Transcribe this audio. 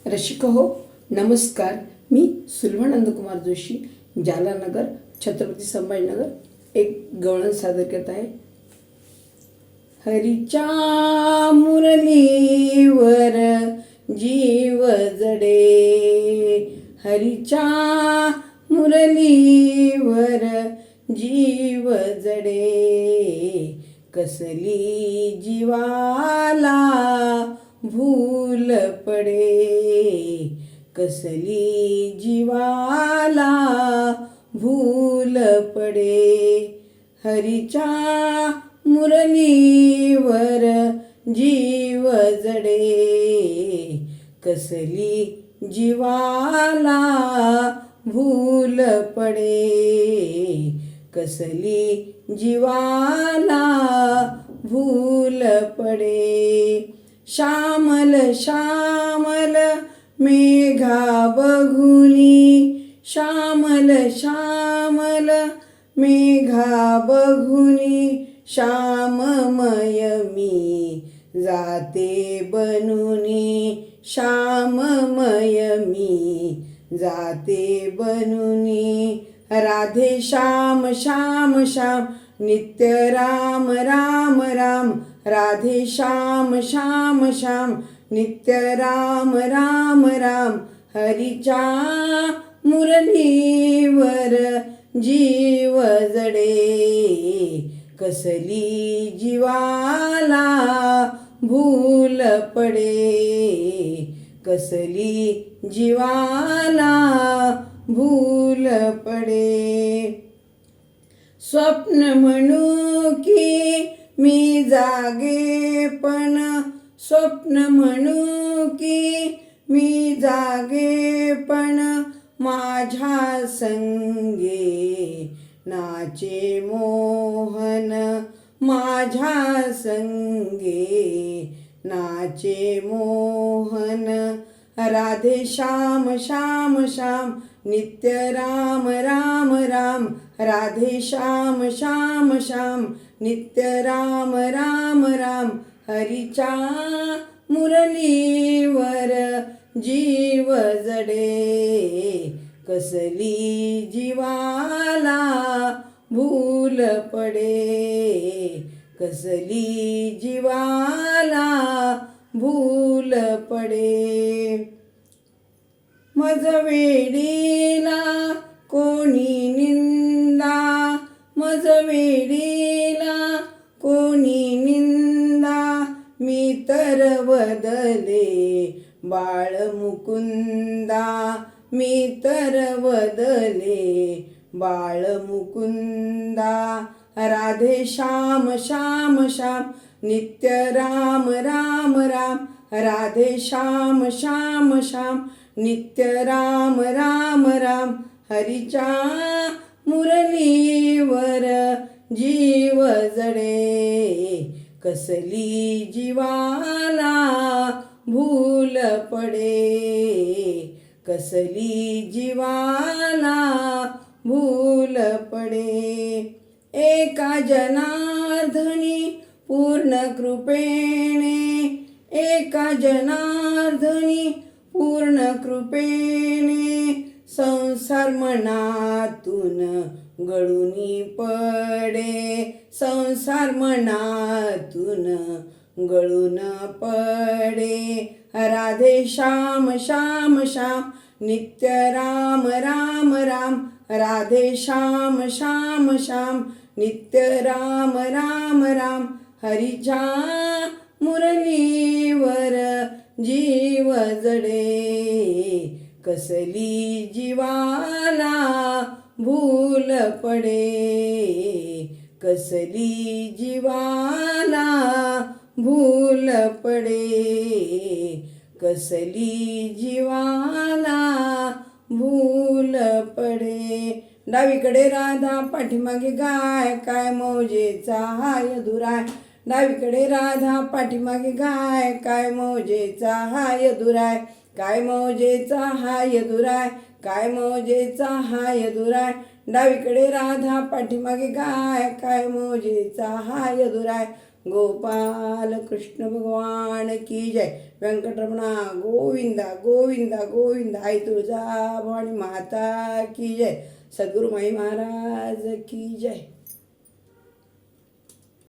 रसिक हो नमस्कार. मी सुलभा नंदकुमार जोशी, जालानगर, छत्रपती संभाजीनगर एक गवळण सादर करत आहे. हरीच्या मुरलीवर जीव जडे, हरीच्या मुरलीवर जीव जडे, कसली जीवाला भूल पडे, कसली जीवाला भूल पडे. हरीच्या मुरलीवर जीव जडे, कसली जीवाला भूल पडे, कसली जीवाला भूल पडे. श्यामल श्यामल मेघा बघुनी, श्यामल श्यामल मेघा बघुनी, श्याममय मी जाते बनूनी, श्याममय मी जाते बनूनी. राधे श्याम श्याम श्याम नित्य राम राम राम, राधे श्याम श्याम श्याम नित्य राम राम राम. हरीच्या मुरलीवर जीव जडे, कसली जीवाला भूल पडे, कसली जीवाला भूल पडे. स्वप्न म्हणू की मी जागे पण, स्वप्न म्हणू की मी जागे पण, माझ्या संगे नाचे मोहन, माझ्या संगे नाचे मोहन. राधे श्याम श्याम श्याम नित्य राम राम राम, राधे श्याम श्याम श्याम नित्य राम राम राम. हरीच्या मुरलीवर जीव जडे, कसली जीवाला भूल पडे, कसली जीवाला भूल पडे. मज वेडीला कोणी निंदा, मज वेडीला कोणी निंदा, मी तर वदले बाळ मुकुंदा, मी तर वदले बाळ मुकुंदा. राधे श्याम श्याम श्याम नित्य राम राम राम, राधे श्याम श्याम श्याम नित्य राम राम राम. हरीच्या मुरलीवर जीव जडे, कसली जीवाला भूल पडे, कसली जीवाला भूल पडे. एका जनार्दनी पूर्ण कृपेने, एका जनार्दनी पूर्ण कृपेने, संसार मनातून गळूनी पडे, संसार मनातून गळून पडे. राधे श्याम श्याम श्याम नित्य राम राम राम, राधे श्याम श्याम श्याम नित्य राम राम राम. हरीच्या मुरलीवर जीव जडे, कसली जीवाला भूल पडे, कसली जीवाला भूल पडे, कसली जीवाला भूल पडे. डावीकडे राधा पाठीमागे गाय, काय मौजेचा हाय दुराय, डावीकडे राधा पाठीमागे गाय, काय मौजेचा हाय दुराय, काय मौजेचा हाय दुराय, काय मौजेचा हाय दुराय. डावीकडे राधा पाठीमागे गाय, काय मौजेचा हाय दुराय. गोपाल कृष्ण भगवान की जय. व्यंकटरमणा गोविंदा गोविंदा गोविंदा. आई तुळजाभवानी माता की जय. सद्गुरू माई महाराज की जय.